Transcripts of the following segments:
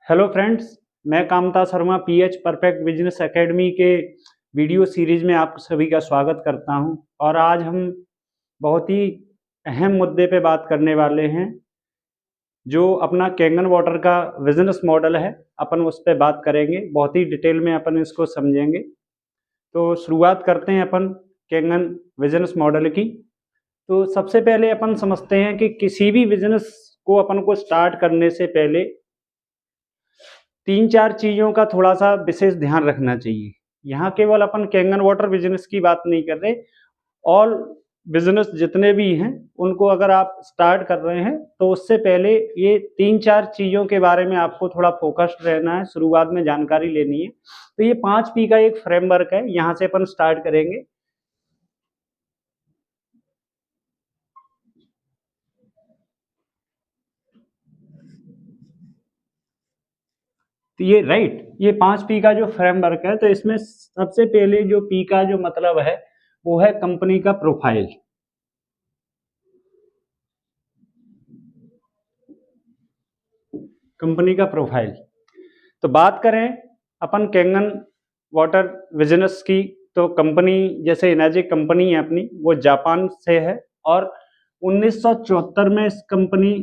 Hello friends, मैं Kamta Sharma pH perfect business academy के video series में आप सभी का स्वागत करता हूं। और आज हम बहुत ही अहम मुद्दे पे बात करने वाले हैं, जो अपना कैंगन वाटर का बिजनेस मॉडल है। अपन उस पर बात करेंगे, बहुत ही डिटेल में अपन इसको समझेंगे। तो शुरुआत करते हैं अपन कैंगन बिजनेस मॉडल की। तो सबसे पहले अपन समझते हैं कि किसी भी बिजनेस को अपन को स्टार्ट करने से पहले तीन चार चीज़ों का थोड़ा सा विशेष ध्यान रखना चाहिए। यहाँ केवल अपन कैंगन वाटर बिजनेस की बात नहीं कर रहे, ऑल बिजनेस जितने भी हैं उनको अगर आप स्टार्ट कर रहे हैं तो उससे पहले ये तीन चार चीज़ों के बारे में आपको थोड़ा फोकस्ड रहना है, शुरुआत में जानकारी लेनी है। तो ये 5P का एक फ्रेमवर्क है, यहाँ से अपन स्टार्ट करेंगे। तो ये 5P का जो फ्रेमवर्क है, तो इसमें सबसे पहले जो P का जो मतलब है वो है कंपनी का प्रोफाइल। कंपनी का प्रोफाइल। तो बात करें अपन कैंगन वाटर बिजनेस की, तो कंपनी जैसे एनर्जिक कंपनी है अपनी, वो जापान से है। और 1974 में इस कंपनी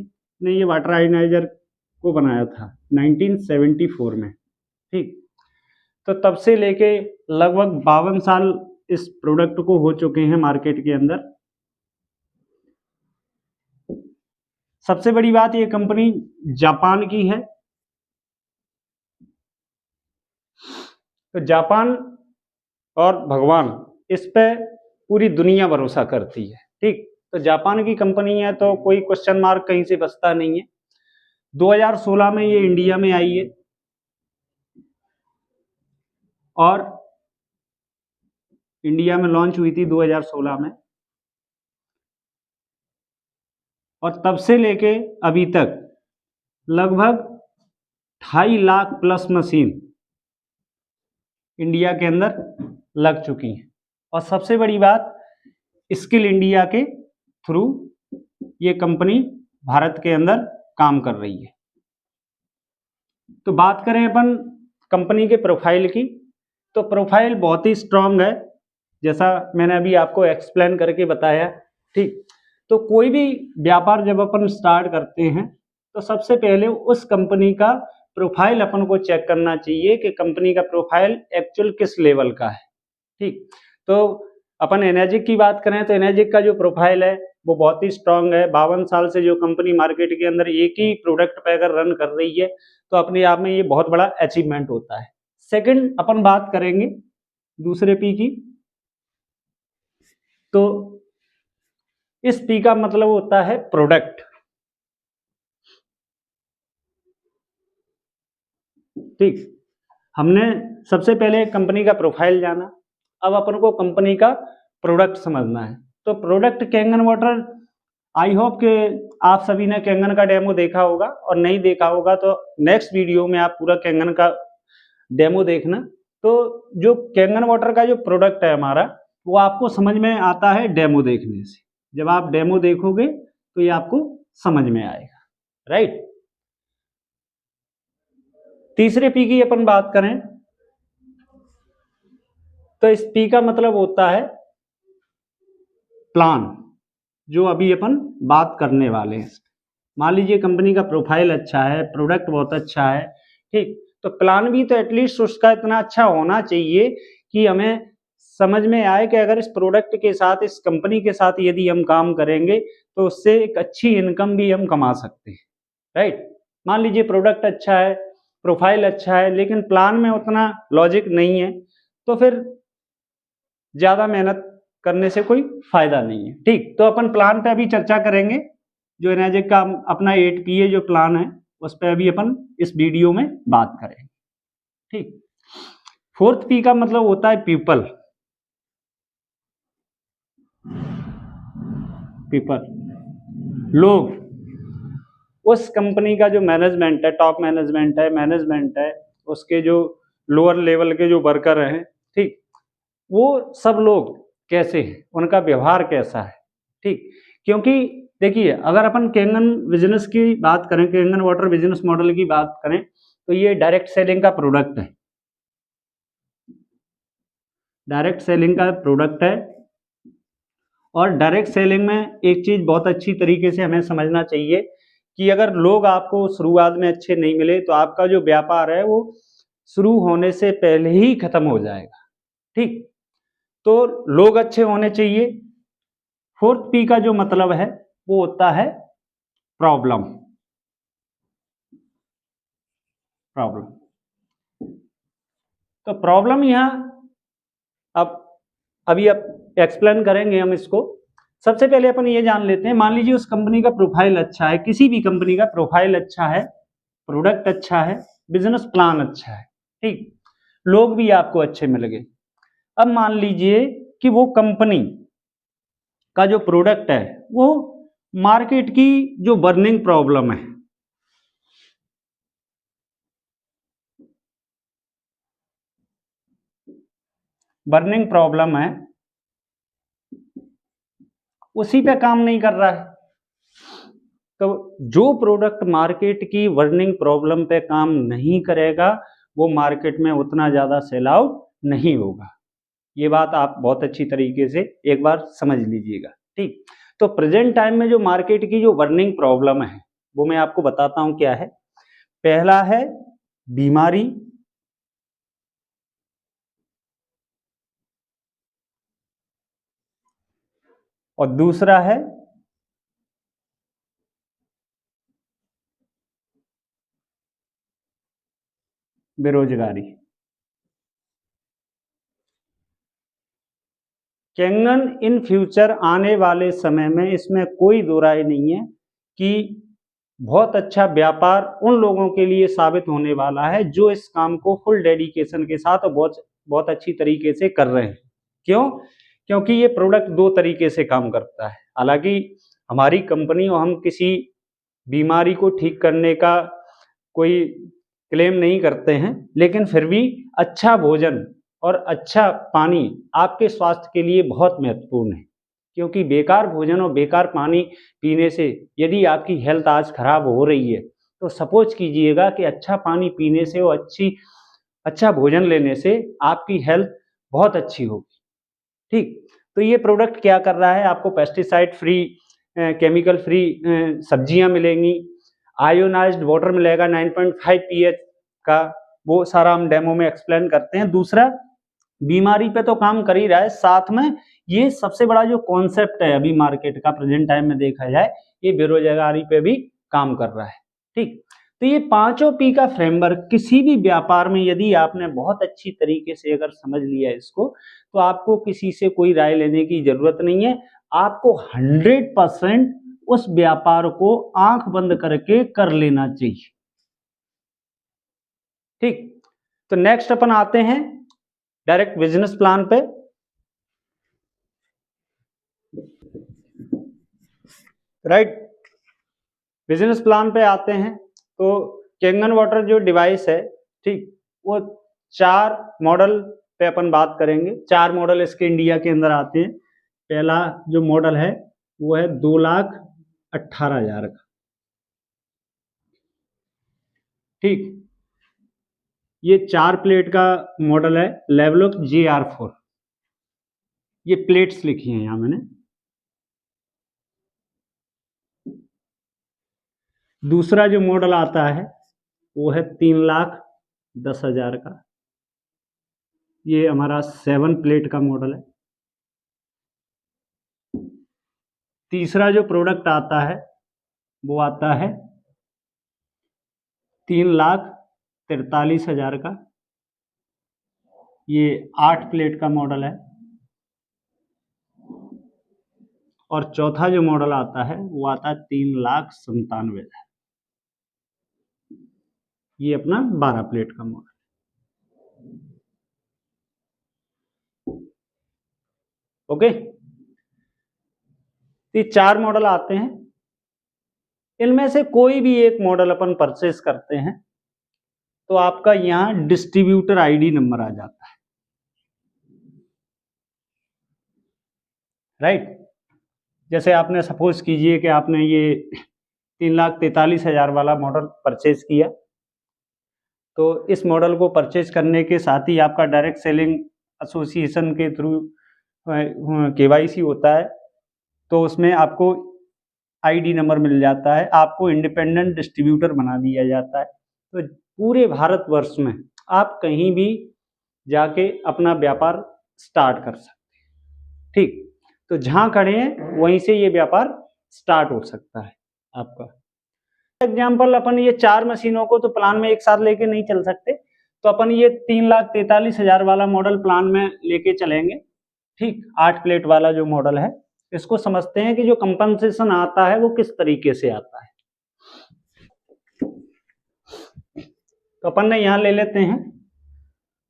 ने ये वाटर आयनाइजर को बनाया था, 1974 में। ठीक, तो तब से लेके लगभग 52 साल इस प्रोडक्ट को हो चुके हैं मार्केट के अंदर। सबसे बड़ी बात, ये कंपनी जापान की है। तो जापान और भगवान, इस पे पूरी दुनिया भरोसा करती है। ठीक, तो जापान की कंपनी है तो कोई क्वेश्चन मार्क कहीं से बचता नहीं है। 2016 में ये इंडिया में आई है और इंडिया में लॉन्च हुई थी 2016 में। और तब से लेके अभी तक लगभग 2.5 लाख प्लस मशीन इंडिया के अंदर लग चुकी हैं। और सबसे बड़ी बात, स्किल इंडिया के थ्रू ये कंपनी भारत के अंदर काम कर रही है। तो बात करें अपन कंपनी के प्रोफाइल की, तो प्रोफाइल बहुत ही स्ट्रांग है, जैसा मैंने अभी आपको एक्सप्लेन करके बताया। ठीक, तो कोई भी व्यापार जब अपन स्टार्ट करते हैं तो सबसे पहले उस कंपनी का प्रोफाइल अपन को चेक करना चाहिए कि कंपनी का प्रोफाइल एक्चुअल किस लेवल का है। ठीक, तो अपन एनर्जिक की बात करें तो एनर्जिक का जो प्रोफाइल है वो बहुत ही स्ट्रांग है। 52 साल से जो कंपनी मार्केट के अंदर एक ही प्रोडक्ट पे अगर रन कर रही है तो अपने आप में ये बहुत बड़ा अचीवमेंट होता है। सेकंड अपन बात करेंगे दूसरे पी की, तो इस पी का मतलब होता है प्रोडक्ट। ठीक, हमने सबसे पहले कंपनी का प्रोफाइल जाना, अब अपन को कंपनी का प्रोडक्ट समझना है। तो product Kangen water, I hope कि आप सभी ने कैंगन का डेमो देखा होगा, और नहीं देखा होगा तो नेक्स्ट वीडियो में आप पूरा कैंगन का डेमो देखना। तो जो कैंगन वाटर का जो प्रोडक्ट है हमारा, वो आपको समझ में आता है डेमो देखने से। जब आप डेमो देखोगे तो ये आपको समझ में आएगा, राइट। तीसरे पी की अपन बात करें तो इस पी का मतलब होता है प्लान, जो अभी अपन बात करने वाले हैं। मान लीजिए कंपनी का प्रोफाइल अच्छा है, प्रोडक्ट बहुत अच्छा है, ठीक, तो प्लान भी तो एटलीस्ट उसका इतना अच्छा होना चाहिए कि हमें समझ में आए कि अगर इस प्रोडक्ट के साथ, इस कंपनी के साथ यदि हम काम करेंगे तो उससे एक अच्छी इनकम भी हम कमा सकते हैं, राइट। मान लीजिए प्रोडक्ट अच्छा है, प्रोफाइल अच्छा है, लेकिन प्लान में उतना लॉजिक नहीं है, तो फिर ज्यादा मेहनत करने से कोई फायदा नहीं है। ठीक, तो अपन प्लान पे अभी चर्चा करेंगे। जो एनर्जिक का अपना 8PA जो प्लान है उस पर अभी अपन इस वीडियो में बात करेंगे। ठीक, फोर्थ पी का मतलब होता है पीपल। पीपल, लोग। उस कंपनी का जो मैनेजमेंट है, टॉप मैनेजमेंट है, उसके जो लोअर लेवल के जो वर्कर हैं, ठीक, वो सब लोग कैसे हैं, उनका व्यवहार कैसा है। ठीक, क्योंकि देखिए अगर अपन कैंगन बिजनेस की बात करें, कैंगन वाटर बिजनेस मॉडल की बात करें, तो ये डायरेक्ट सेलिंग का प्रोडक्ट है, डायरेक्ट सेलिंग का प्रोडक्ट है। और डायरेक्ट सेलिंग में एक चीज बहुत अच्छी तरीके से हमें समझना चाहिए कि अगर लोग आपको शुरुआत में अच्छे नहीं मिले तो आपका जो व्यापार है वो शुरू होने से पहले ही खत्म हो जाएगा। ठीक, तो लोग अच्छे होने चाहिए। फोर्थ पी का जो मतलब है वो होता है प्रॉब्लम। प्रॉब्लम, तो प्रॉब्लम यहां अब अभी अब एक्सप्लेन करेंगे हम इसको। सबसे पहले अपन ये जान लेते हैं, मान लीजिए उस कंपनी का प्रोफाइल अच्छा है, किसी भी कंपनी का प्रोफाइल अच्छा है, प्रोडक्ट अच्छा है, बिजनेस प्लान अच्छा है, ठीक, लोग भी आपको अच्छे मिल गए। अब मान लीजिए कि वो कंपनी का जो प्रोडक्ट है वो मार्केट की जो बर्निंग प्रॉब्लम है, बर्निंग प्रॉब्लम है, उसी पे काम नहीं कर रहा है। तो जो प्रोडक्ट मार्केट की बर्निंग प्रॉब्लम पे काम नहीं करेगा वो मार्केट में उतना ज्यादा सेल आउट नहीं होगा। ये बात आप बहुत अच्छी तरीके से एक बार समझ लीजिएगा। ठीक, तो प्रेजेंट टाइम में जो मार्केट की जो बर्निंग प्रॉब्लम है वो मैं आपको बताता हूं क्या है। पहला है बीमारी, और दूसरा है बेरोजगारी। कैंगन इन फ्यूचर आने वाले समय में इसमें कोई दो राय नहीं है कि बहुत अच्छा व्यापार उन लोगों के लिए साबित होने वाला है जो इस काम को फुल डेडिकेशन के साथ और बहुत बहुत अच्छी तरीके से कर रहे हैं। क्यों? क्योंकि ये प्रोडक्ट दो तरीके से काम करता है। हालांकि हमारी कंपनी और हम किसी बीमारी को ठीक करने का कोई क्लेम नहीं करते हैं, लेकिन फिर भी अच्छा भोजन और अच्छा पानी आपके स्वास्थ्य के लिए बहुत महत्वपूर्ण है। क्योंकि बेकार भोजन और बेकार पानी पीने से यदि आपकी हेल्थ आज खराब हो रही है तो सपोज कीजिएगा कि अच्छा पानी पीने से और अच्छा भोजन लेने से आपकी हेल्थ बहुत अच्छी होगी। ठीक, तो ये प्रोडक्ट क्या कर रहा है, आपको पेस्टिसाइड फ्री, केमिकल फ्री सब्जियां मिलेंगी, आयोनाइज्ड वाटर मिलेगा 9.5 pH का, वो सारा हम डेमो में एक्सप्लेन करते हैं। दूसरा, बीमारी पे तो काम कर ही रहा है, साथ में ये सबसे बड़ा जो कॉन्सेप्ट है अभी मार्केट का प्रेजेंट टाइम में देखा जाए, ये बेरोजगारी पे भी काम कर रहा है। ठीक, तो ये पांचों पी का फ्रेमवर्क किसी भी व्यापार में यदि आपने बहुत अच्छी तरीके से अगर समझ लिया इसको, तो आपको किसी से कोई राय लेने की जरूरत नहीं है। आपको 100% उस व्यापार को आंख बंद करके कर लेना चाहिए। ठीक, तो नेक्स्ट अपन आते हैं डायरेक्ट बिजनेस प्लान पे। राइट, बिजनेस प्लान पे आते हैं तो कैंगन वाटर जो डिवाइस है, ठीक, वो 4 मॉडल पे अपन बात करेंगे। 4 मॉडल इसके इंडिया के अंदर आते हैं। पहला जो मॉडल है वो है 2,18,000 का। ठीक, ये 4 प्लेट का मॉडल है, लेवलॉक JR4। ये प्लेट्स लिखी हैं यहां मैंने। दूसरा जो मॉडल आता है वो है 3,10,000 का। ये हमारा 7 प्लेट का मॉडल है। तीसरा जो प्रोडक्ट आता है वो आता है 3,43,000 का। ये 8 प्लेट का मॉडल है। और चौथा जो मॉडल आता है वो आता है 3,97,000। ये अपना 12 प्लेट का मॉडल। ओके, ये 4 मॉडल आते हैं। इनमें से कोई भी एक मॉडल अपन परचेस करते हैं तो आपका यहां डिस्ट्रीब्यूटर आईडी नंबर आ जाता है। राइट, जैसे आपने सपोज कीजिए कि आपने ये 3,43,000 वाला मॉडल परचेज किया, तो इस मॉडल को परचेज करने के साथ ही आपका डायरेक्ट सेलिंग एसोसिएशन के थ्रू KYC होता है, तो उसमें आपको ID नंबर मिल जाता है, आपको इंडिपेंडेंट डिस्ट्रीब्यूटर बना दिया जाता है। तो पूरे भारतवर्ष में आप कहीं भी जाके अपना व्यापार स्टार्ट कर सकते हैं। ठीक, तो जहाँ खड़े हैं वहीं से ये व्यापार स्टार्ट हो सकता है आपका। एग्जाम्पल, अपन ये 4 मशीनों को तो प्लान में एक साथ लेके नहीं चल सकते, तो अपन ये 3,43,000 वाला मॉडल प्लान में लेके चलेंगे। ठीक, 8 प्लेट वाला जो मॉडल है, इसको समझते हैं कि जो कंपनसेशन आता है वो किस तरीके से आता है। तो अपन ने यहाँ ले लेते हैं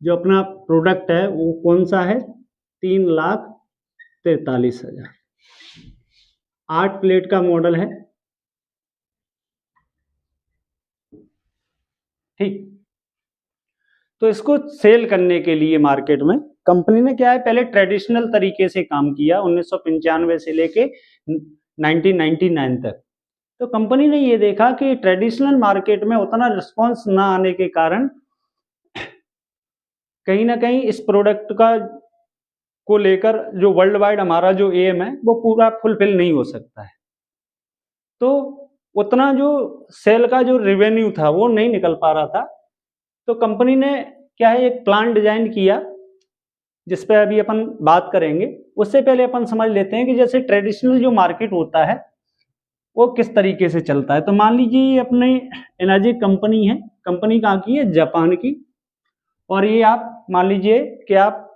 जो अपना प्रोडक्ट है वो कौन सा है, 3,43,000, 8 प्लेट का मॉडल है। ठीक, तो इसको सेल करने के लिए मार्केट में कंपनी ने क्या है, पहले ट्रेडिशनल तरीके से काम किया 1995 से लेके 1999 तक। तो कंपनी ने ये देखा कि ट्रेडिशनल मार्केट में उतना रिस्पांस ना आने के कारण कहीं ना कहीं इस प्रोडक्ट का को लेकर जो वर्ल्ड वाइड हमारा जो एम है वो पूरा फुलफिल नहीं हो सकता है। तो उतना जो सेल का जो रेवेन्यू था वो नहीं निकल पा रहा था। तो कंपनी ने क्या है, एक प्लान डिजाइन किया जिस पे अभी अपन बात करेंगे। उससे पहले अपन समझ लेते हैं कि जैसे ट्रेडिशनल जो मार्केट होता है वो किस तरीके से चलता है। तो मान लीजिए ये अपने एनर्जी कंपनी है, कंपनी कहाँ की है, जापान की, और ये आप मान लीजिए कि आप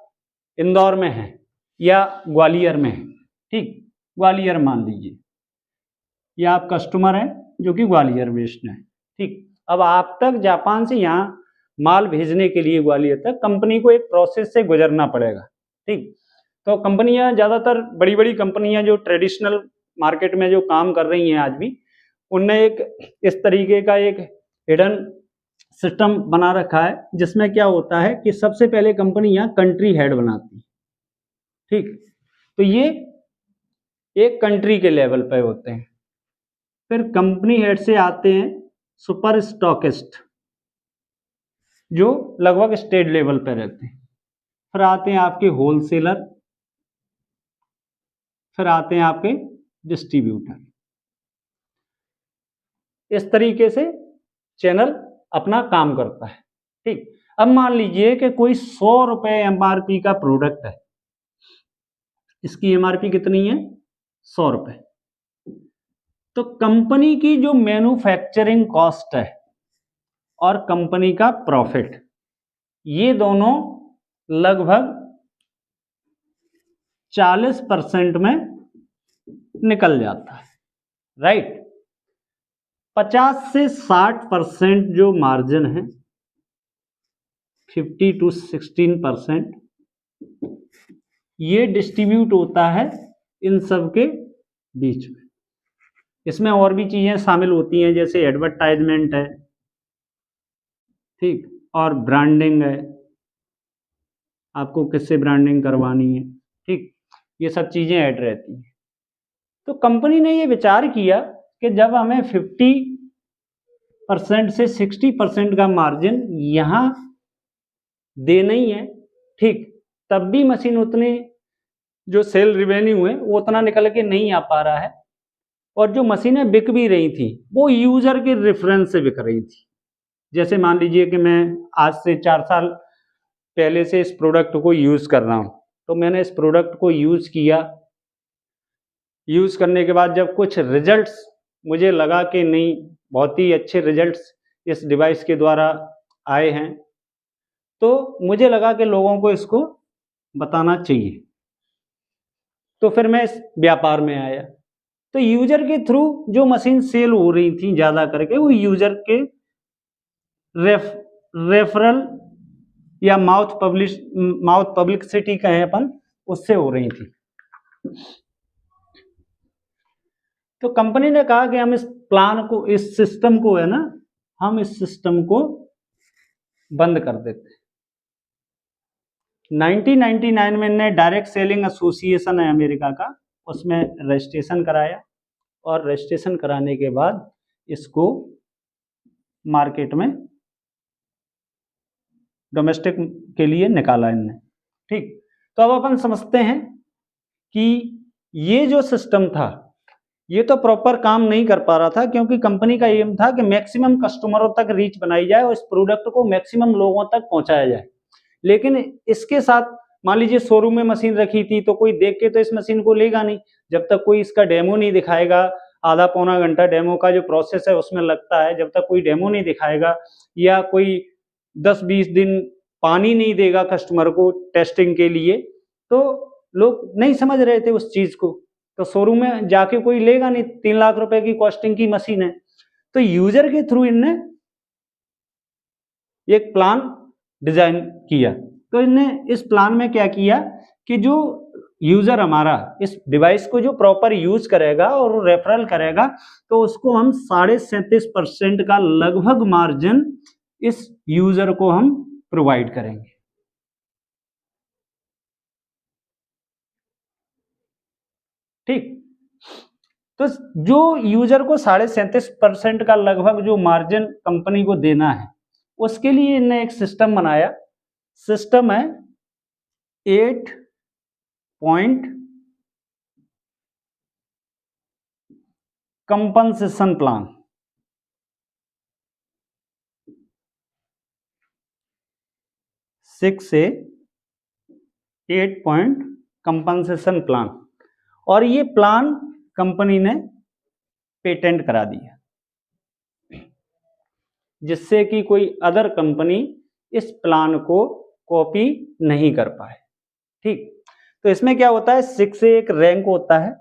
इंदौर में हैं या ग्वालियर में हैं। ठीक, ग्वालियर मान लीजिए, या आप कस्टमर हैं जो कि ग्वालियर बेस्ड है। ठीक, अब आप तक जापान से यहाँ माल भेजने के लिए ग्वालियर तक कंपनी को एक प्रोसेस से गुजरना पड़ेगा। ठीक, तो कंपनियां ज़्यादातर बड़ी बड़ी कंपनियां जो ट्रेडिशनल मार्केट में जो काम कर रही हैं आज भी, उनने एक इस तरीके का एक हिडन सिस्टम बना रखा है जिसमें क्या होता है कि सबसे पहले कंपनी यहाँ कंट्री हेड बनाती है। ठीक, तो ये एक कंट्री के लेवल पे होते हैं। फिर कंपनी हेड से आते हैं सुपर स्टॉकिस्ट जो लगभग स्टेट लेवल पे रहते हैं। फिर आते हैं आपके होलसेलर, फिर आते हैं आपके डिस्ट्रीब्यूटर। इस तरीके से चैनल अपना काम करता है। ठीक, अब मान लीजिए कि कोई 100 रुपए MRP का प्रोडक्ट है, इसकी MRP कितनी है, 100 रुपए। तो कंपनी की जो मैन्युफैक्चरिंग कॉस्ट है और कंपनी का प्रॉफिट, ये दोनों लगभग 40% में निकल जाता है। राइट, 50 से 60% जो मार्जिन है, 50 to 16%, ये डिस्ट्रीब्यूट होता है इन सब के बीच में। इसमें और भी चीजें शामिल होती हैं जैसे एडवर्टाइजमेंट है, ठीक, और ब्रांडिंग है, आपको किससे ब्रांडिंग करवानी है। ठीक, ये सब चीजें ऐड रहती हैं। तो कंपनी ने ये विचार किया कि जब हमें 50% से 60% का मार्जिन यहाँ देना ही है, ठीक, तब भी मशीन उतने जो सेल रिवेन्यू है वो उतना निकल के नहीं आ पा रहा है, और जो मशीनें बिक भी रही थी वो यूजर के रेफरेंस से बिक रही थी। जैसे मान लीजिए कि मैं आज से 4 साल पहले से इस प्रोडक्ट को यूज कर रहा हूँ, तो मैंने इस प्रोडक्ट को यूज किया, यूज करने के बाद जब कुछ रिजल्ट्स मुझे लगा कि नहीं, बहुत ही अच्छे रिजल्ट्स इस डिवाइस के द्वारा आए हैं, तो मुझे लगा कि लोगों को इसको बताना चाहिए। तो फिर मैं इस व्यापार में आया। तो यूजर के थ्रू जो मशीन सेल हो रही थी ज्यादा करके, वो यूजर के रेफरल या माउथ पब्लिसिटी कहें अपन, उससे हो रही थी। तो कंपनी ने कहा कि हम इस प्लान को, इस सिस्टम को है ना, हम इस सिस्टम को बंद कर देते हैं। 1999 में ने डायरेक्ट सेलिंग एसोसिएशन है अमेरिका का, उसमें रजिस्ट्रेशन कराया, और रजिस्ट्रेशन कराने के बाद इसको मार्केट में डोमेस्टिक के लिए निकाला इनने। ठीक, तो अब अपन समझते हैं कि ये जो सिस्टम था ये तो प्रॉपर काम नहीं कर पा रहा था, क्योंकि कंपनी का एम था कि मैक्सिमम कस्टमरों तक रीच बनाई जाए और इस प्रोडक्ट को मैक्सिमम लोगों तक पहुंचाया जाए। लेकिन इसके साथ मान लीजिए शोरूम में मशीन रखी थी तो कोई देख के तो इस मशीन को लेगा नहीं, जब तक कोई इसका डेमो नहीं दिखाएगा। आधा पौना घंटा डेमो का जो प्रोसेस है उसमें लगता है, जब तक कोई डेमो नहीं दिखाएगा या कोई 10-20 दिन पानी नहीं देगा कस्टमर को टेस्टिंग के लिए, तो लोग नहीं समझ रहे थे उस चीज को। तो शोरूम में जाके कोई लेगा नहीं, 3 लाख रुपए की कॉस्टिंग की मशीन है। तो यूजर के थ्रू इनने एक प्लान डिजाइन किया। तो इनने इस प्लान में क्या किया कि जो यूजर हमारा इस डिवाइस को जो प्रॉपर यूज करेगा और रेफरल करेगा, तो उसको हम 37.5% का लगभग मार्जिन इस यूजर को हम प्रोवाइड करेंगे। ठीक, तो जो यूजर को 37.5% का लगभग जो मार्जिन कंपनी को देना है, उसके लिए इन्होंने एक सिस्टम बनाया। सिस्टम है 8 पॉइंट कंपनसेशन प्लान। 6 से 8 पॉइंट कंपनसेशन प्लान, और ये प्लान कंपनी ने पेटेंट करा दिया, जिससे कि कोई अदर कंपनी इस प्लान को कॉपी नहीं कर पाए। ठीक, तो इसमें क्या होता है, 6 से एक रैंक होता है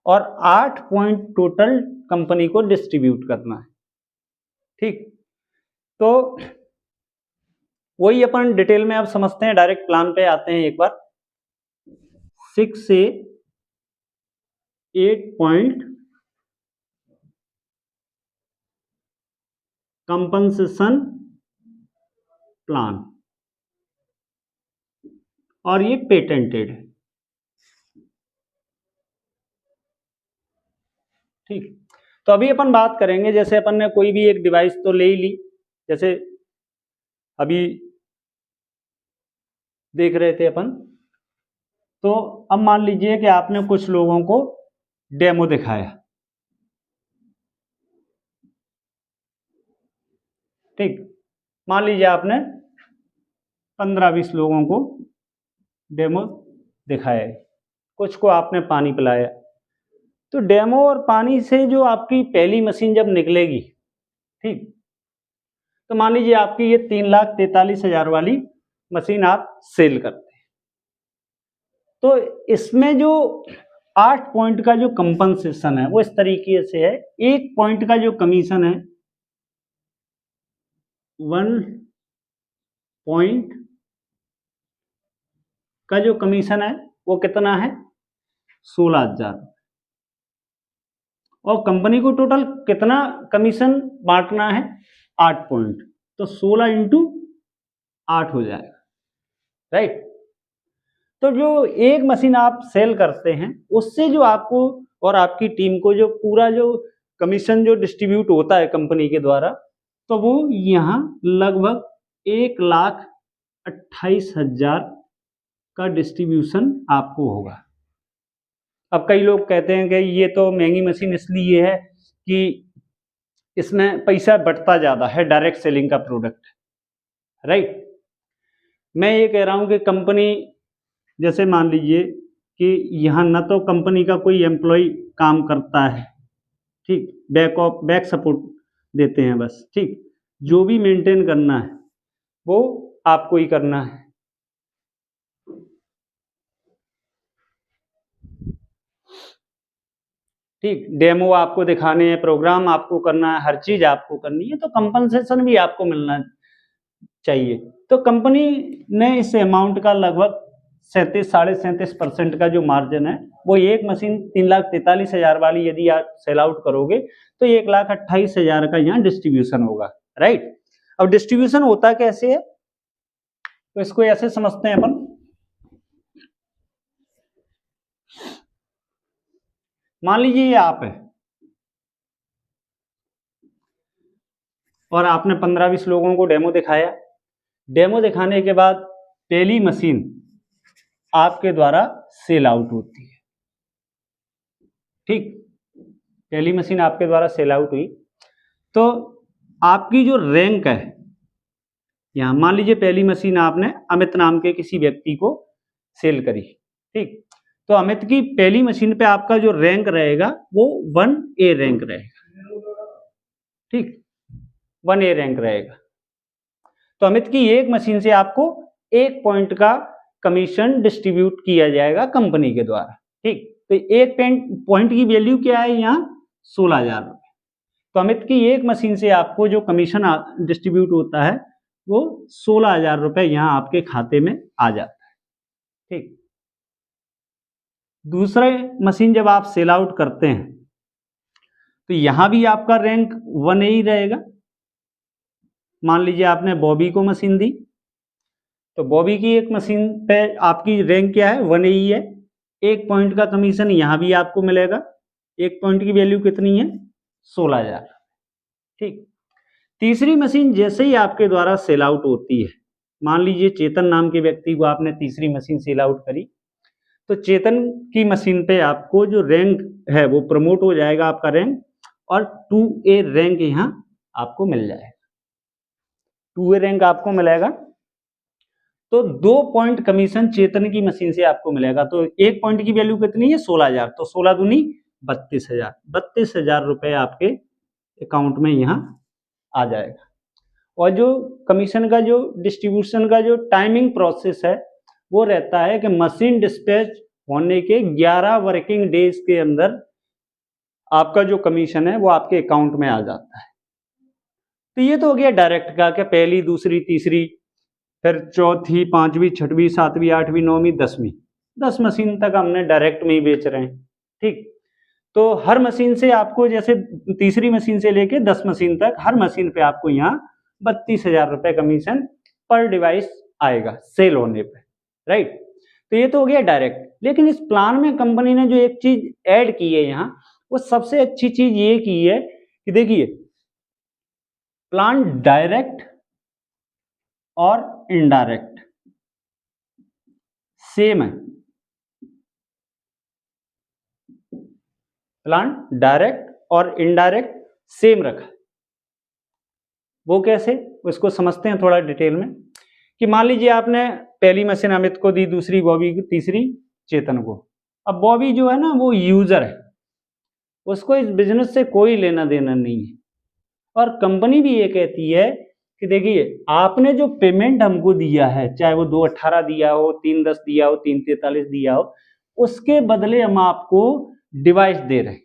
और 8 पॉइंट टोटल कंपनी को डिस्ट्रीब्यूट करना है। ठीक, तो वही अपन डिटेल में अब समझते हैं, डायरेक्ट प्लान पे आते हैं एक बार। 6 से 8 पॉइंट कंपनसेशन प्लान, और ये पेटेंटेड है। ठीक, तो अभी अपन बात करेंगे, जैसे अपन ने कोई भी एक डिवाइस तो ले ही ली, जैसे अभी देख रहे थे अपन। तो अब मान लीजिए कि आपने कुछ लोगों को डेमो दिखाया। ठीक, मान लीजिए आपने 15-20 लोगों को डेमो दिखाया, कुछ को आपने पानी पिलाया। तो डेमो और पानी से जो आपकी पहली मशीन जब निकलेगी, ठीक, तो मान लीजिए आपकी ये 3,43,000 वाली मशीन आप सेल करते हैं। तो इसमें जो 8 पॉइंट का जो कंपनसेशन है वो इस तरीके से है। 1 पॉइंट का जो कमीशन है, 1 पॉइंट का जो कमीशन है वो कितना है, 16,000। और कंपनी को टोटल कितना कमीशन बांटना है, 8 पॉइंट, तो 16 इंटू 8 हो जाएगा, राइट। तो जो एक मशीन आप सेल करते हैं उससे जो आपको और आपकी टीम को जो पूरा जो कमीशन जो डिस्ट्रीब्यूट होता है कंपनी के द्वारा, तो वो यहाँ लगभग 1,28,000 का डिस्ट्रीब्यूशन आपको होगा। अब कई लोग कहते हैं कि ये तो महंगी मशीन इसलिए है कि इसमें पैसा बटता ज़्यादा है, डायरेक्ट सेलिंग का प्रोडक्ट, राइट। मैं ये कह रहा हूँ कि कंपनी, जैसे मान लीजिए कि यहाँ न तो कंपनी का कोई एम्प्लॉय काम करता है, ठीक, बैक सपोर्ट देते हैं बस, ठीक, जो भी मेंटेन करना है वो आपको ही करना है। ठीक, डेमो आपको दिखाने हैं, प्रोग्राम आपको करना है, हर चीज आपको करनी है, तो कंपनसेशन भी आपको मिलना चाहिए। तो कंपनी ने इस अमाउंट का लगभग 37-37.5% का जो मार्जिन है, वो एक मशीन 3,43,000 वाली यदि आप सेल आउट करोगे तो 1,28,000 का यहाँ डिस्ट्रीब्यूशन होगा, राइट। अब डिस्ट्रीब्यूशन होता कैसे है, तो इसको ऐसे समझते हैं अपन। मान लीजिए ये आप है और आपने 15-20 लोगों को डेमो दिखाया। डेमो दिखाने के बाद पहली मशीन आपके द्वारा सेल आउट होती है। ठीक, पहली मशीन आपके द्वारा सेल आउट हुई तो आपकी जो रैंक है, यहां मान लीजिए पहली मशीन आपने अमित नाम के किसी व्यक्ति को सेल करी। ठीक, तो अमित की पहली मशीन पे आपका जो रैंक रहेगा वो 1A रैंक रहेगा। ठीक, 1A रैंक रहेगा। तो अमित की एक मशीन से आपको 1 पॉइंट का कमीशन डिस्ट्रीब्यूट किया जाएगा कंपनी के द्वारा। ठीक, तो 1 पॉइंट की वैल्यू क्या है यहाँ? 16,000 रुपये। तो अमित की एक मशीन से आपको जो कमीशन डिस्ट्रीब्यूट होता है वो 16,000 रुपये यहाँ आपके खाते में आ जाता है। ठीक, दूसरे मशीन जब आप सेल आउट करते हैं तो यहां भी आपका रैंक 1A ही रहेगा। मान लीजिए आपने बॉबी को मशीन दी, तो बॉबी की एक मशीन पे आपकी रैंक क्या है? 1A ही है। 1 पॉइंट का कमीशन यहां भी आपको मिलेगा। 1 पॉइंट की वैल्यू कितनी है? 16,000। ठीक, तीसरी मशीन जैसे ही आपके द्वारा सेल आउट होती है, मान लीजिए चेतन नाम के व्यक्ति को आपने तीसरी मशीन सेल आउट करी, तो चेतन की मशीन पे आपको जो रैंक है वो प्रमोट हो जाएगा, आपका रैंक, और 2A रैंक यहां आपको मिल जाएगा। 2A रैंक आपको मिलेगा। तो 2 पॉइंट कमीशन चेतन की मशीन से आपको मिलेगा। तो 1 पॉइंट की वैल्यू कितनी है? 16,000। तो 16 दूनी 32,000। 32,000 रुपये आपके अकाउंट में यहाँ आ जाएगा। और जो कमीशन का जो डिस्ट्रीब्यूशन का जो टाइमिंग प्रोसेस है वो रहता है कि मशीन डिस्पैच होने के 11 वर्किंग डेज के अंदर आपका जो कमीशन है वो आपके अकाउंट में आ जाता है। तो ये तो हो गया डायरेक्ट का, कि पहली, दूसरी, तीसरी, फिर चौथी, पांचवी, छठवीं, सातवीं, आठवीं, नौवीं, 10वीं, 10 मशीन तक हमने डायरेक्ट में ही बेच रहे हैं। ठीक, तो हर मशीन से आपको, जैसे तीसरी मशीन से लेके 10 मशीन तक, हर मशीन पे आपको यहाँ 32,000 रुपये कमीशन पर डिवाइस आएगा सेल होने पे। राइट, तो ये तो हो गया डायरेक्ट। लेकिन इस प्लान में कंपनी ने जो एक चीज ऐड की है यहाँ, वो सबसे अच्छी चीज ये की है कि देखिए, प्लान डायरेक्ट और इनडायरेक्ट सेम है। प्लान डायरेक्ट और इनडायरेक्ट सेम रखा। वो कैसे, उसको समझते हैं थोड़ा डिटेल में। कि मान लीजिए आपने पहली मशीन अमित को दी, दूसरी बॉबी को, तीसरी चेतन को। अब बॉबी जो है ना वो यूजर है, उसको इस बिजनेस से कोई लेना देना नहीं है। और कंपनी भी ये कहती है कि देखिए, आपने जो पेमेंट हमको दिया है, चाहे वो 2,18 दिया हो, 3,10 दिया हो, 3,43 दिया हो, उसके बदले हम आपको डिवाइस दे रहे हैं।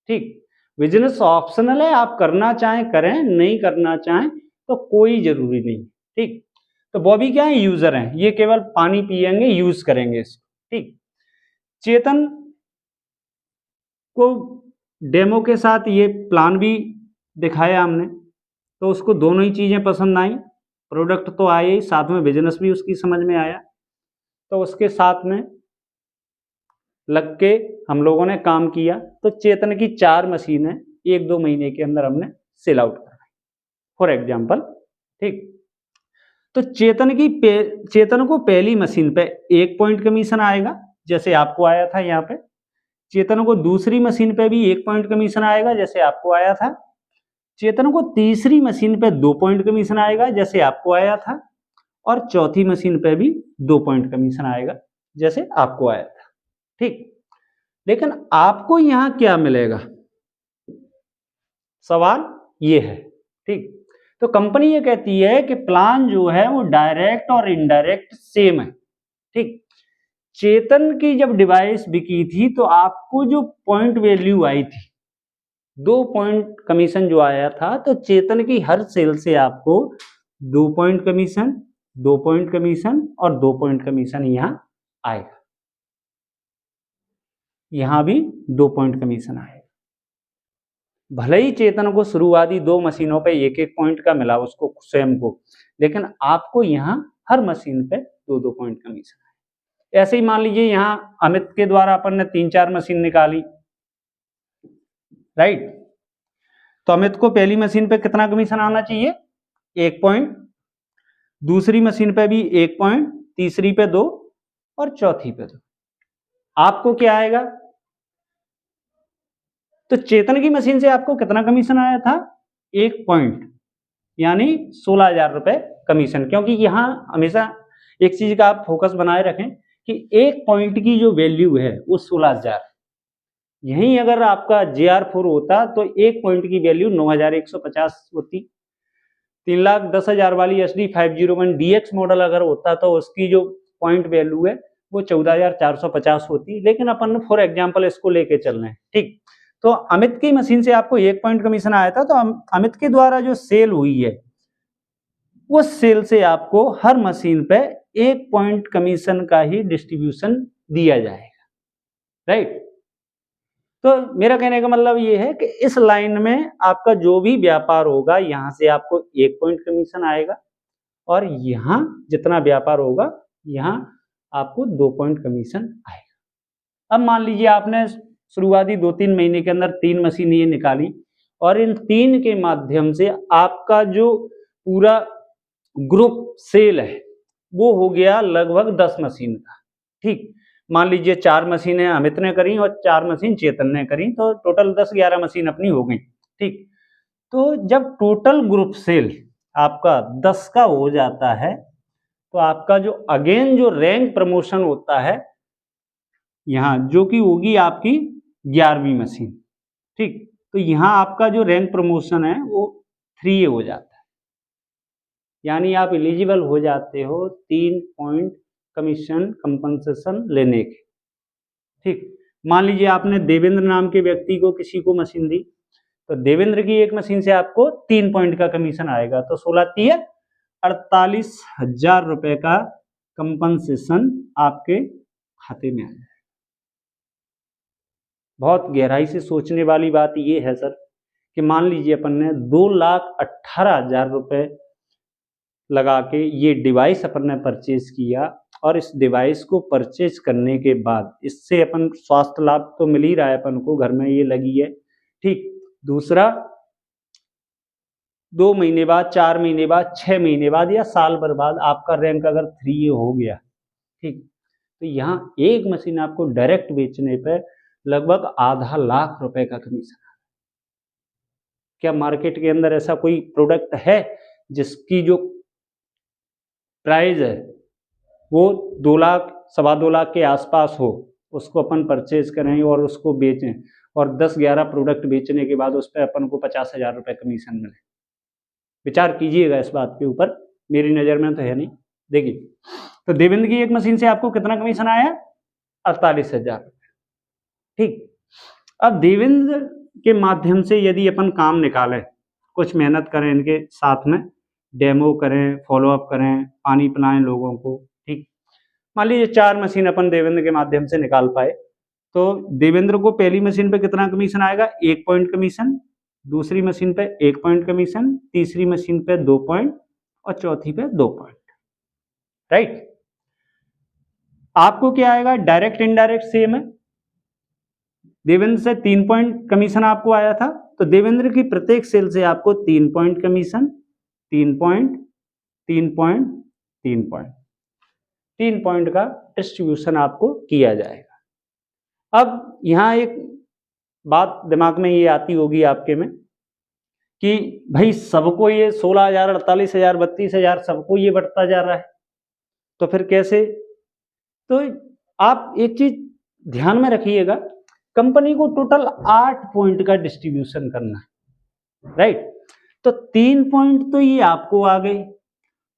ठीक, बिजनेस ऑप्शनल है, आप करना चाहें करें, नहीं करना चाहें तो कोई जरूरी नहीं। ठीक, तो बॉबी क्या है? यूजर हैं, ये केवल पानी पिएंगे, यूज करेंगे इसको। ठीक, चेतन को डेमो के साथ ये प्लान भी दिखाया हमने, तो उसको दोनों ही चीजें पसंद आई। प्रोडक्ट तो आए ही, साथ में बिजनेस भी उसकी समझ में आया। तो उसके साथ में लग के हम लोगों ने काम किया। तो चेतन की 4 मशीनें 1-2 महीने के अंदर हमने सेल आउट करवाई, फॉर एग्जाम्पल। ठीक, तो चेतन को पहली मशीन पे 1 पॉइंट कमीशन आएगा, जैसे आपको आया था यहाँ पे। चेतन को दूसरी मशीन पे भी 1 पॉइंट कमीशन आएगा, जैसे आपको आया था। चेतन को तीसरी मशीन पे 2 पॉइंट कमीशन आएगा, जैसे आपको आया था। और चौथी मशीन पे भी 2 पॉइंट कमीशन आएगा, जैसे आपको आया था। ठीक, लेकिन आपको यहां क्या मिलेगा, सवाल ये है। ठीक, तो कंपनी ये कहती है कि प्लान जो है वो डायरेक्ट और इनडायरेक्ट सेम है। ठीक, चेतन की जब डिवाइस बिकी थी तो आपको जो पॉइंट वैल्यू आई थी, 2 पॉइंट कमीशन जो आया था, तो चेतन की हर सेल से आपको 2 पॉइंट कमीशन, 2 पॉइंट कमीशन और 2 पॉइंट कमीशन यहां आएगा। यहां भी 2 पॉइंट कमीशन आएगा। भले ही चेतन को शुरुआती 2 मशीनों पे 1-1 पॉइंट का मिला उसको स्वयं को, लेकिन आपको यहां हर मशीन पे 2-2 पॉइंट कमीशन आए। ऐसे ही मान लीजिए यहां अमित के द्वारा अपन ने 3-4 मशीन निकाली, राइट, तो अमित को पहली मशीन पे कितना कमीशन आना चाहिए? 1 पॉइंट। दूसरी मशीन पे भी 1 पॉइंट, तीसरी पे 2 और चौथी पे 2। आपको क्या आएगा? तो चेतन की मशीन से आपको कितना कमीशन आया था? 1 पॉइंट, यानी 16,000 रुपए कमीशन। क्योंकि यहां हमेशा एक चीज का आप फोकस बनाए रखें कि 1 पॉइंट की जो वैल्यू है वो 16,000। यहीं अगर आपका JR4 होता तो 1 पॉइंट की वैल्यू 9,150 होती। 3,10,000 वाली SD501 DX मॉडल अगर होता तो उसकी जो पॉइंट वैल्यू है वो 14,450 होती। लेकिन अपन फॉर एग्जांपल इसको लेके चल रहे हैं, ठीक। तो अमित की मशीन से आपको 1 पॉइंट कमीशन आया था, तो अमित के द्वारा जो सेल हुई है उस सेल से आपको हर मशीन पे 1 पॉइंट कमीशन का ही डिस्ट्रीब्यूशन दिया जाएगा, राइट। तो मेरा कहने का मतलब ये है कि इस लाइन में आपका जो भी व्यापार होगा यहां से आपको 1 पॉइंट कमीशन आएगा, और यहां जितना व्यापार होगा यहां आपको 2 पॉइंट कमीशन आएगा। अब मान लीजिए आपने शुरुआती 2-3 महीने के अंदर 3 मशीन ये निकाली, और इन 3 के माध्यम से आपका जो पूरा ग्रुप सेल है वो हो गया लगभग 10 मशीन का, ठीक। मान लीजिए 4 मशीनें अमित ने करी और 4 मशीन चेतन ने करी, तो टोटल 10-11 मशीन अपनी हो गई, ठीक। तो जब टोटल ग्रुप सेल आपका 10 का हो जाता है तो आपका जो अगेन जो रैंक प्रमोशन होता है यहां, जो कि होगी आपकी 11वीं मशीन, ठीक। तो यहां आपका जो रैंक प्रमोशन है वो 3A हो जाता है, यानी आप एलिजिबल हो जाते हो 3 पॉइंट कमीशन कंपनसेशन लेने के, ठीक। मान लीजिए आपने देवेंद्र नाम के व्यक्ति को किसी को मशीन दी, तो देवेंद्र की एक मशीन से आपको 3 पॉइंट का कमीशन आएगा, तो 16 48,000 रुपए का कंपनसेशन आपके खाते में आ जाएगा। बहुत गहराई से सोचने वाली बात यह है सर कि मान लीजिए अपन ने 2,18,000 रुपए लगा के ये डिवाइस अपन ने परचेज किया, और इस डिवाइस को परचेज करने के बाद इससे अपन स्वास्थ्य लाभ तो मिल ही रहा है अपन को, घर में ये लगी है, ठीक। दूसरा 2 महीने बाद, 4 महीने बाद, 6 महीने बाद या साल भर बाद आपका रैंक अगर 3A हो गया, ठीक, तो यहाँ एक मशीन आपको डायरेक्ट बेचने पे लगभग आधा लाख रुपए का कमीशन। क्या मार्केट के अंदर ऐसा कोई प्रोडक्ट है जिसकी जो प्राइस है वो 2 लाख, 2.25 लाख के आसपास हो, उसको अपन परचेज करें और उसको बेचें, और 10-11 प्रोडक्ट बेचने के बाद उस पर अपन को 50,000 रुपए कमीशन मिले? विचार कीजिएगा इस बात के ऊपर, मेरी नज़र में तो है नहीं। देखिए, तो देवेंद्र की एक मशीन से आपको कितना कमीशन आया? 48,000 रुपये, ठीक। अब देवेंद्र के माध्यम से यदि अपन काम निकालें, कुछ मेहनत करें, इनके साथ में डेमो करें, फॉलोअप करें, पानी पिलाएं लोगों को, ठीक। मान लीजिए 4 मशीन अपन देवेंद्र के माध्यम से निकाल पाए, तो देवेंद्र को पहली मशीन पे कितना कमीशन आएगा? 1 पॉइंट कमीशन, दूसरी मशीन पे 1 पॉइंट कमीशन, तीसरी मशीन पे 2 पॉइंट और चौथी पे 2 पॉइंट, राइट। आपको क्या आएगा? डायरेक्ट इनडायरेक्ट सेम है। देवेंद्र से 3 पॉइंट कमीशन आपको आया था, तो देवेंद्र की प्रत्येक सेल से आपको 3 point commission, 3 point, 3 point, 3 point, 3 point का डिस्ट्रीब्यूशन आपको किया जाएगा। अब यहां एक बात दिमाग में ये आती होगी आपके में कि भाई सबको ये 16,000, 48,000, 32,000 सबको ये बढ़ता जा रहा है, तो फिर कैसे? तो आप एक चीज ध्यान में रखिएगा, कंपनी को टोटल 8 पॉइंट का डिस्ट्रीब्यूशन करना है, राइट। तो 3 पॉइंट तो ये आपको आ गए,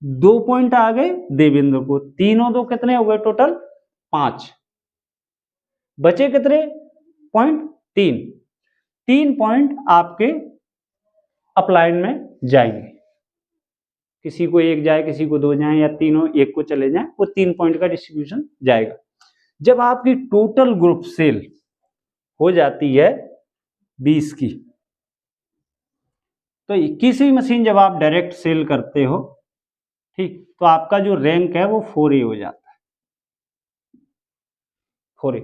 2 पॉइंट आ गए देवेंद्र को, 3 और 2 कितने हो गए? टोटल 5। बचे कितने पॉइंट? 3 पॉइंट आपके अपलाइन में जाएंगे, किसी को 1 जाए, किसी को 2 जाए, या तीनों एक को चले जाए, वो 3 पॉइंट का डिस्ट्रीब्यूशन जाएगा। जब आपकी टोटल ग्रुप सेल हो जाती है 20 की, तो 21वीं मशीन जब आप डायरेक्ट सेल करते हो, ठीक, तो आपका जो रैंक है वो 4A हो जाता है, 4A।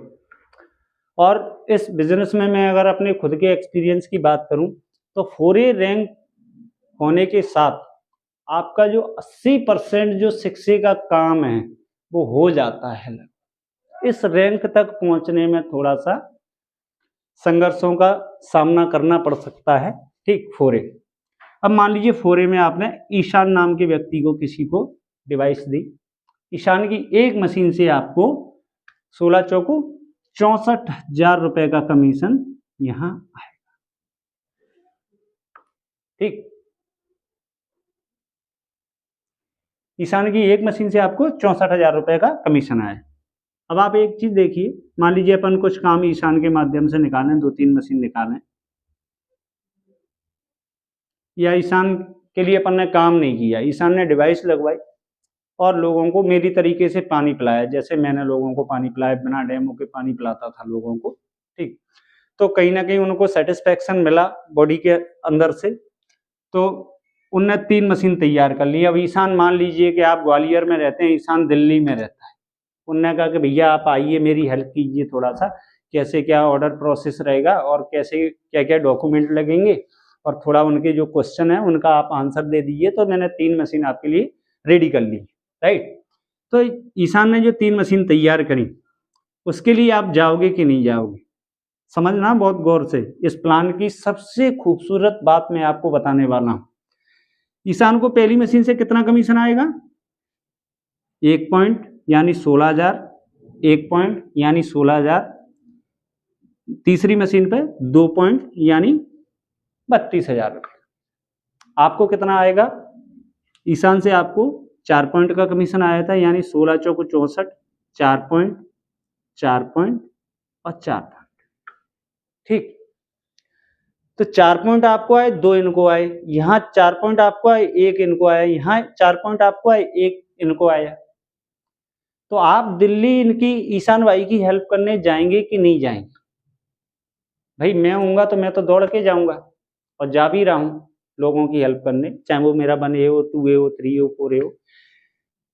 और इस बिजनेस में मैं अगर अपने खुद के एक्सपीरियंस की बात करूं तो 4A रैंक होने के साथ आपका जो 80% जो शिक्षे का काम है वो हो जाता है। इस रैंक तक पहुंचने में थोड़ा सा संघर्षों का सामना करना पड़ सकता है। ठीक, 4A। अब मान लीजिए 4A में आपने ईशान नाम के व्यक्ति को, किसी को डिवाइस दी। ईशान की एक मशीन से आपको 16 चौको 64,000 रुपए का कमीशन यहां आएगा। ठीक, ईशान की एक मशीन से आपको 64,000 रुपए का कमीशन आया। अब आप एक चीज देखिए, मान लीजिए अपन कुछ काम ईशान के माध्यम से निकालें, 2-3 मशीन निकालें, या ईशान के लिए अपन ने काम नहीं किया, ईशान ने डिवाइस लगवाई और लोगों को मेरी तरीके से पानी पिलाया, जैसे मैंने लोगों को पानी पिलाया, बिना डेमो के पानी पिलाता था लोगों को। ठीक, तो कहीं ना कहीं उनको सेटिस्फेक्शन मिला बॉडी के अंदर से, तो उनने 3 मशीन तैयार कर ली। अब ईशान, मान लीजिए कि आप ग्वालियर में रहते हैं, ईशान दिल्ली में रहता है। उनने कहा कि भैया आप आइए, मेरी हेल्प कीजिए थोड़ा सा, कैसे क्या ऑर्डर प्रोसेस रहेगा और कैसे क्या क्या डॉक्यूमेंट लगेंगे, और थोड़ा उनके जो क्वेश्चन है उनका आप आंसर दे दीजिए। तो मैंने 3 मशीन आपके लिए रेडी कर ली। राइट, तो ईशान ने जो 3 मशीन तैयार करी, उसके लिए आप जाओगे कि नहीं जाओगे, समझना बहुत गौर से। इस प्लान की सबसे खूबसूरत बात मैं आपको बताने वाला हूं। ईशान को पहली मशीन से कितना कमीशन आएगा? 1 पॉइंट यानी 16,000, 1 पॉइंट यानी 16,000, तीसरी मशीन पे 2 पॉइंट यानी 32,000 रुपये। आपको कितना आएगा? ईशान से आपको 4 पॉइंट का कमीशन आया था, यानी 16 चौको 64, 4 पॉइंट, 4 पॉइंट और 4 पॉइंट। ठीक, तो 4 पॉइंट आपको आए, 2 इनको आए, यहाँ 4 पॉइंट आपको आए, 1 इनको आया, यहाँ 4 पॉइंट आपको आए, 1 इनको आया। तो आप दिल्ली इनकी ईशान भाई की हेल्प करने जाएंगे कि नहीं जाएंगे? भाई मैं हूँगा तो मैं तो दौड़ के जाऊंगा, और जा भी रहा हूँ लोगों की हेल्प करने, चाहे वो मेरा 1A हो, 2A हो, 3A हो, 4A हो।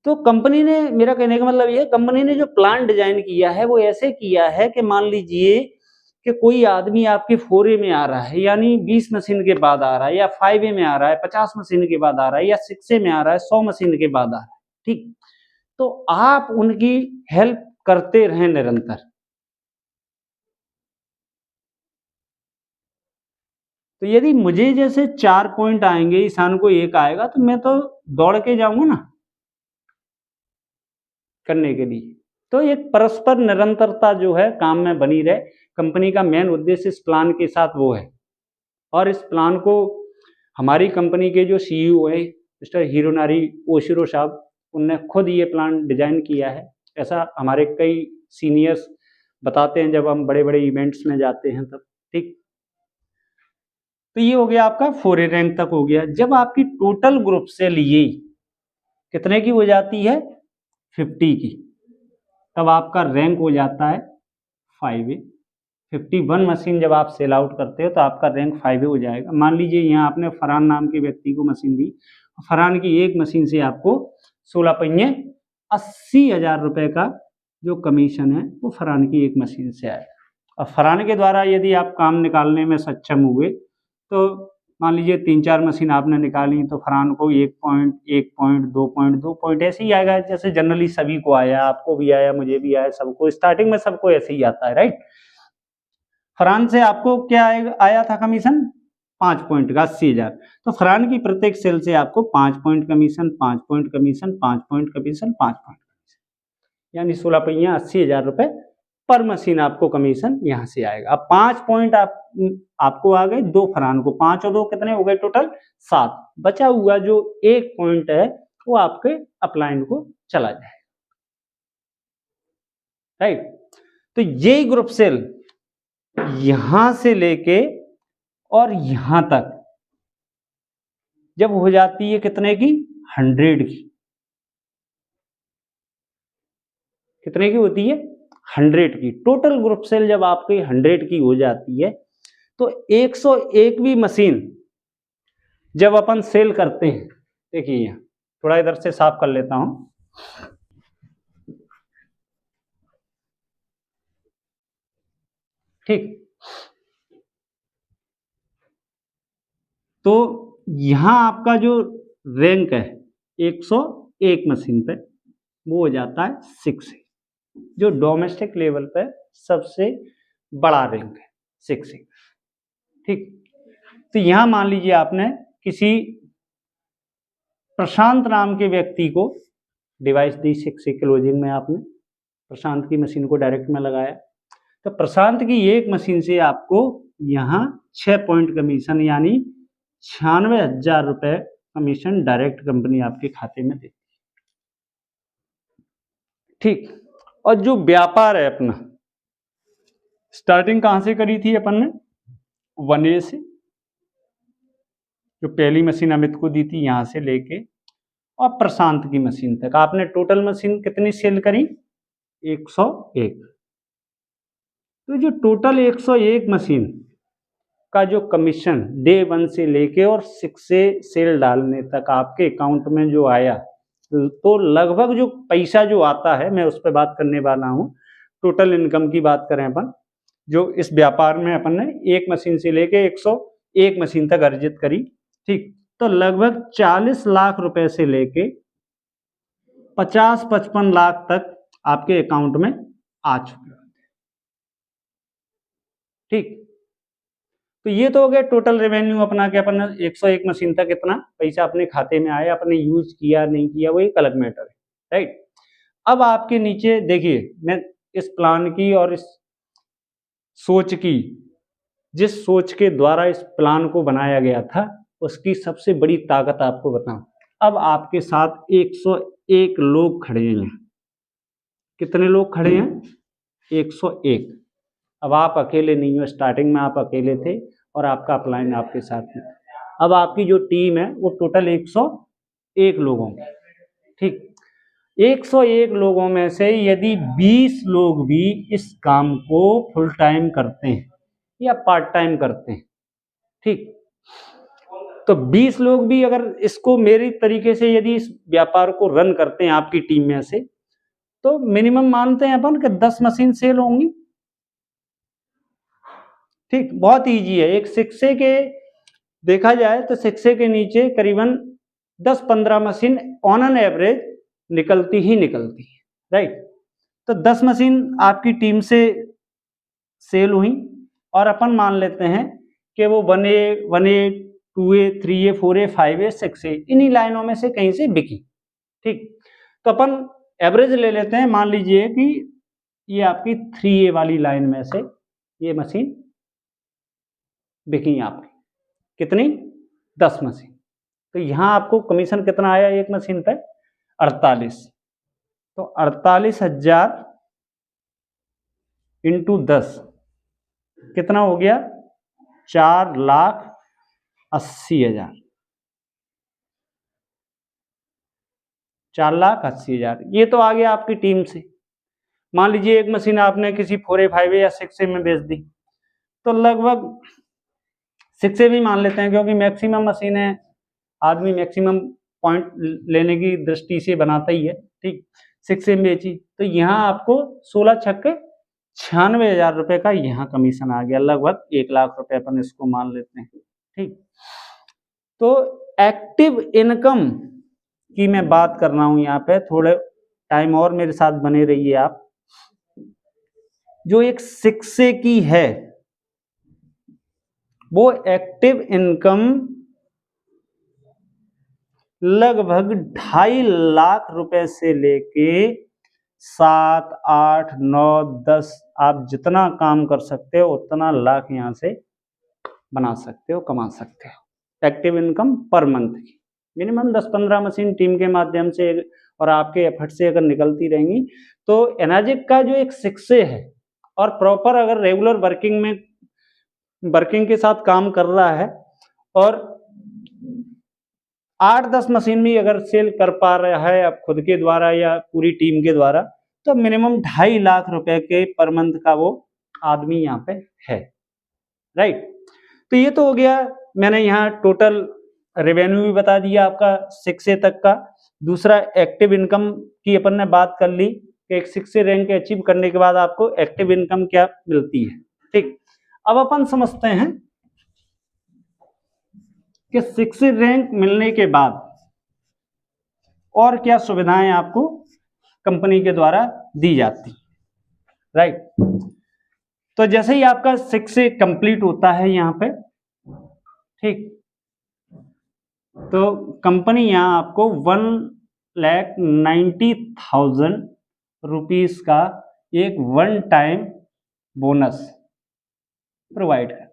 तो कंपनी ने, मेरा कहने का मतलब ये, कंपनी ने जो प्लान डिजाइन किया है वो ऐसे किया है कि मान लीजिए कि कोई आदमी आपके 4A में आ रहा है, यानी 20 मशीन के बाद आ रहा है, या 5A में आ रहा है 50 मशीन के बाद आ रहा है, या 6A में आ रहा है 100 मशीन के बाद आ रहा है। ठीक, तो आप उनकी हेल्प करते रहें निरंतर। तो यदि मुझे जैसे 4 पॉइंट आएंगे, ईशान को 1 आएगा, तो मैं तो दौड़ के जाऊंगा ना करने के लिए। तो एक परस्पर निरंतरता जो है काम में बनी रहे, कंपनी का मेन उद्देश्य इस प्लान के साथ वो है। और इस प्लान को हमारी कंपनी के जो CEO है मिस्टर हिरोनारी ओशिरो साहब, उनने खुद ये प्लान डिजाइन किया है। ऐसा हमारे कई सीनियर्स बताते हैं जब हम बड़े बड़े इवेंट्स में जाते हैं तब। ठीक, तो ये हो गया आपका 4A रैंक तक हो गया। जब आपकी टोटल ग्रुप से लिए कितने की हो जाती है? 50 की, तब आपका रैंक हो जाता है 5A। 51 मशीन जब आप सेल आउट करते हो तो आपका रैंक 5A हो जाएगा। मान लीजिए यहाँ आपने फरहान नाम के व्यक्ति को मशीन दी, फरहान की एक मशीन से आपको 16 पहिए 80,000 रुपए का जो कमीशन है वो फरहान की एक मशीन से आएगा। और फरहान के द्वारा यदि आप काम निकालने में सक्षम हुए, तो मान लीजिए 3-4 मशीन आपने निकाली, तो फरहान को 1 पॉइंट, 1 पॉइंट, 2 पॉइंट, 2 पॉइंट ऐसे ही आएगा, जैसे जनरली सभी को आया, आपको भी आया, मुझे भी आया, सबको स्टार्टिंग में सबको ऐसे ही आता है। राइट, फरहान से आपको क्या आया था कमीशन? 5 पॉइंट का 80,000। तो फरहान की प्रत्येक सेल से आपको 5 point commission, 5 point commission, 5 point commission, 5 point commission, यानी 16 पहिया 80,000 रुपए पर मशीन आपको कमीशन यहां से आएगा। अब 5 पॉइंट आपको आ गए, 2 फरहान को, 5 और 2 कितने हो गए? टोटल 7। बचा हुआ जो 1 पॉइंट है वो आपके अपलाइन को चला जाएगा। राइट, तो ये ग्रुप सेल यहां से लेके और यहां तक जब हो जाती है कितने की? 100 की। कितने की होती है? 100 की। टोटल ग्रुप सेल जब आपकी 100 की हो जाती है, तो 101वीं मशीन जब अपन सेल करते हैं, देखिए यहां थोड़ा इधर से साफ कर लेता हूं। ठीक, तो यहां आपका जो रैंक है 101 मशीन पे, वो हो जाता है 6A, जो डोमेस्टिक लेवल पे सबसे बड़ा रैंक है 6A। ठीक, तो यहां मान लीजिए आपने किसी प्रशांत नाम के व्यक्ति को डिवाइस दी 6A क्लोजिंग में, आपने प्रशांत की मशीन को डायरेक्ट में लगाया, तो प्रशांत की एक मशीन से आपको यहाँ 6 पॉइंट कमीशन यानी 96,000 रुपए कमीशन डायरेक्ट कंपनी आपके खाते में देती है। ठीक, और जो व्यापार है अपना, स्टार्टिंग कहां से करी थी अपन ने? 1A से, जो पहली मशीन अमित को दी थी यहां से लेके और प्रशांत की मशीन तक आपने टोटल मशीन कितनी सेल करी? 101। तो जो टोटल 101 मशीन का जो कमीशन डे 1 से लेके और 6A सेल डालने तक आपके अकाउंट में जो आया, तो लगभग जो पैसा जो आता है, मैं उस पर बात करने वाला हूं। टोटल इनकम की बात करें अपन, जो इस व्यापार में अपन ने एक मशीन से लेके 101 मशीन तक अर्जित करी, ठीक, तो लगभग 40 लाख रुपए से लेके 50-55 लाख तक आपके अकाउंट में आ चुके हैं। ठीक, तो ये तो हो गया टोटल रेवेन्यू अपना के अपन 101 मशीन तक इतना पैसा अपने खाते में आया, अपने यूज किया नहीं किया वो एक अलग मैटर है, राइट। अब आपके नीचे देखिए, मैं इस प्लान की और इस सोच की, जिस सोच के द्वारा इस प्लान को बनाया गया था, उसकी सबसे बड़ी ताकत आपको बताऊं। अब आपके साथ 101 लोग खड़े हैं। कितने लोग खड़े हैं? 101। अब आप अकेले नहीं हो, स्टार्टिंग में आप अकेले थे और आपका अपलाइन आपके साथ में। अब आपकी जो टीम है वो टोटल 101 लोगों की, ठीक। 101 लोगों में से यदि 20 लोग भी इस काम को फुल टाइम करते हैं या पार्ट टाइम करते हैं, ठीक, तो 20 लोग भी अगर इसको मेरी तरीके से यदि इस व्यापार को रन करते हैं आपकी टीम में से, तो मिनिमम मानते हैं अपन कि 10 मशीन सेल होंगी। ठीक, बहुत इजी है। एक 6A के देखा जाए तो 6A के नीचे करीबन 10-15 मशीन ऑन एन एवरेज निकलती ही निकलती है, राइट। तो 10 मशीन आपकी टीम से सेल हुई और अपन मान लेते हैं कि वो 1A 2A 3A 4A 5A 6A इन्हीं लाइनों में से कहीं से बिकी, ठीक। तो अपन एवरेज ले लेते हैं, मान लीजिए कि ये आपकी 3A वाली लाइन में से ये मशीन बिकी आपकी, कितनी? 10 मशीन। तो यहां आपको कमीशन कितना आया एक मशीन पे? 48। तो 48,000 इंटू 10 कितना हो गया? 4,80,000। 4,80,000 ये तो आ गया आपकी टीम से। मान लीजिए एक मशीन आपने किसी 4A 5A या 6A में बेच दी, तो लगभग 6A भी मान लेते हैं क्योंकि मैक्सिमम मशीन है, आदमी मैक्सिमम पॉइंट लेने की दृष्टि से बनाता ही है, ठीक। 6A में बेची तो यहाँ आपको 16 छक्के 96,000 रुपए का यहाँ कमीशन आ गया, लगभग 1 लाख रुपए अपन इसको मान लेते हैं, ठीक। तो एक्टिव इनकम की मैं बात कर रहा हूं यहाँ पे, थोड़े टाइम और मेरे साथ बने रहिए आप। जो एक 6A की है वो एक्टिव इनकम लगभग 2.5 लाख रुपए से लेके 7, 8, 9, 10 आप जितना काम कर सकते हो उतना लाख यहां से बना सकते हो, कमा सकते हो। एक्टिव इनकम पर मंथ की मिनिमम 10-15 मशीन टीम के माध्यम से और आपके एफर्ट से अगर निकलती रहेंगी तो एनाजिक का जो एक 6A है और प्रॉपर अगर रेगुलर वर्किंग के साथ काम कर रहा है और 8-10 मशीन भी अगर सेल कर पा रहा है आप खुद के द्वारा या पूरी टीम के द्वारा, तो मिनिमम 2.5 लाख रुपए के पर मंथ का वो आदमी यहाँ पे है, राइट। तो ये तो हो गया, मैंने यहाँ टोटल रेवेन्यू भी बता दिया आपका 6A तक का। दूसरा एक्टिव इनकम की अपन ने बात कर ली कि एक 6A रैंक अचीव करने के बाद आपको एक्टिव इनकम क्या मिलती है, ठीक। अब अपन समझते हैं कि 6A रैंक मिलने के बाद और क्या सुविधाएं आपको कंपनी के द्वारा दी जाती, राइट। तो जैसे ही आपका 6 से कंप्लीट होता है यहाँ पे, ठीक, तो कंपनी यहाँ आपको 1,90,000 रुपीज का एक वन टाइम बोनस प्रोवाइड करती है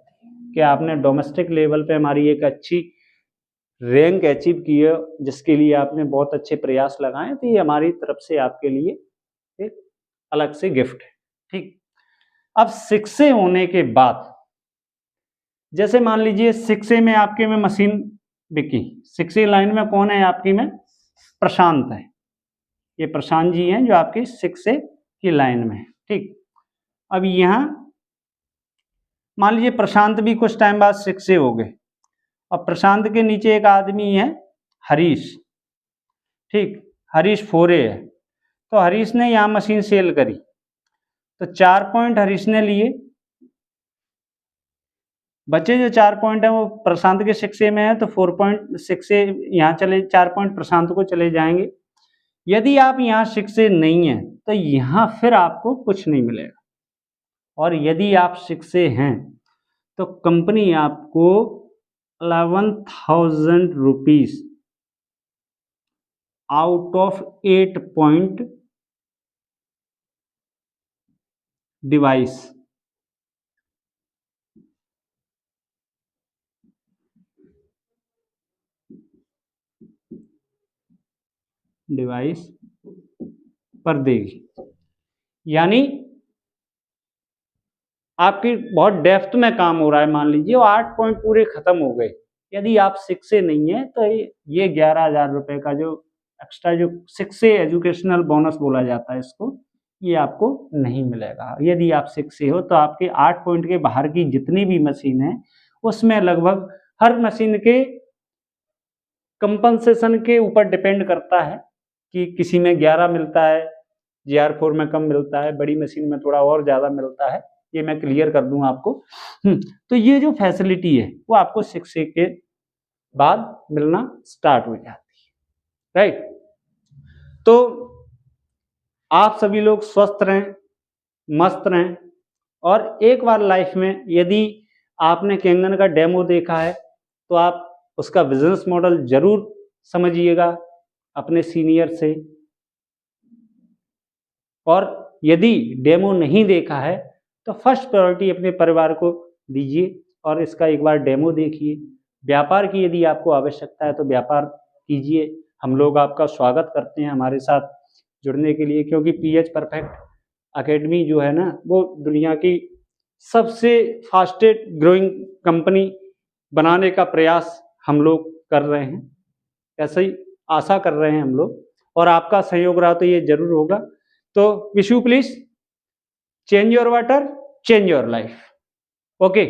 कि आपने डोमेस्टिक लेवल पे हमारी एक अच्छी रैंक अचीव की है, जिसके लिए आपने बहुत अच्छे प्रयास लगाए, तो ये हमारी तरफ से आपके लिए एक अलग से गिफ्ट है, ठीक। अब 6A होने के बाद, जैसे मान लीजिए 6A में आपके में मशीन बिकी, 6A लाइन में कौन है आपकी में, प्रशांत है, ये प्रशांत जी हैं जो आपकी 6A की लाइन में है, ठीक। अब यहाँ मान लीजिए प्रशांत भी कुछ टाइम बाद 6A हो गए, और प्रशांत के नीचे एक आदमी है हरीश, ठीक, हरीश 4A है, तो हरीश ने यहाँ मशीन सेल करी, तो 4 पॉइंट हरीश ने लिए, बच्चे जो 4 पॉइंट है वो प्रशांत के 6A में है, तो 4.6A यहाँ चले, 4 पॉइंट प्रशांत को चले जाएंगे। यदि आप यहाँ 6A नहीं है तो यहाँ फिर आपको कुछ नहीं मिलेगा, और यदि आप 6A हैं तो कंपनी आपको 11,000 rupees out of 8 point device पर देगी। यानी आपकी बहुत डेप्थ में काम हो रहा है, मान लीजिए, और 8 पॉइंट पूरे खत्म हो गए, यदि आप 6A नहीं है तो ये 11,000 रुपए का जो एक्स्ट्रा जो 6A एजुकेशनल बोनस बोला जाता है इसको, ये आपको नहीं मिलेगा। यदि आप 6A हो तो आपके 8 पॉइंट के बाहर की जितनी भी मशीन है उसमें लगभग हर मशीन के कंपनसेशन के ऊपर डिपेंड करता है कि किसी में 11 मिलता है, GR4 में कम मिलता है, बड़ी मशीन में थोड़ा और ज़्यादा मिलता है, ये मैं क्लियर कर दूं आपको। तो ये जो फैसिलिटी है वो आपको 6A के बाद मिलना स्टार्ट हो जाती है, राइट। तो आप सभी लोग स्वस्थ रहें, मस्त रहें, और एक बार लाइफ में यदि आपने कैंगन का डेमो देखा है तो आप उसका बिजनेस मॉडल जरूर समझिएगा अपने सीनियर से, और यदि डेमो नहीं देखा है तो फर्स्ट प्रायोरिटी अपने परिवार को दीजिए और इसका एक बार डेमो देखिए। व्यापार की यदि आपको आवश्यकता है तो व्यापार कीजिए, हम लोग आपका स्वागत करते हैं हमारे साथ जुड़ने के लिए, क्योंकि PH परफेक्ट एकेडमी जो है ना वो दुनिया की सबसे फास्टेस्ट ग्रोइंग कंपनी बनाने का प्रयास हम लोग कर रहे हैं, ऐसे ही आशा कर रहे हैं हम लोग, और आपका सहयोग रहा तो ये जरूर होगा। तो wish you please change your water, change your life. Okay.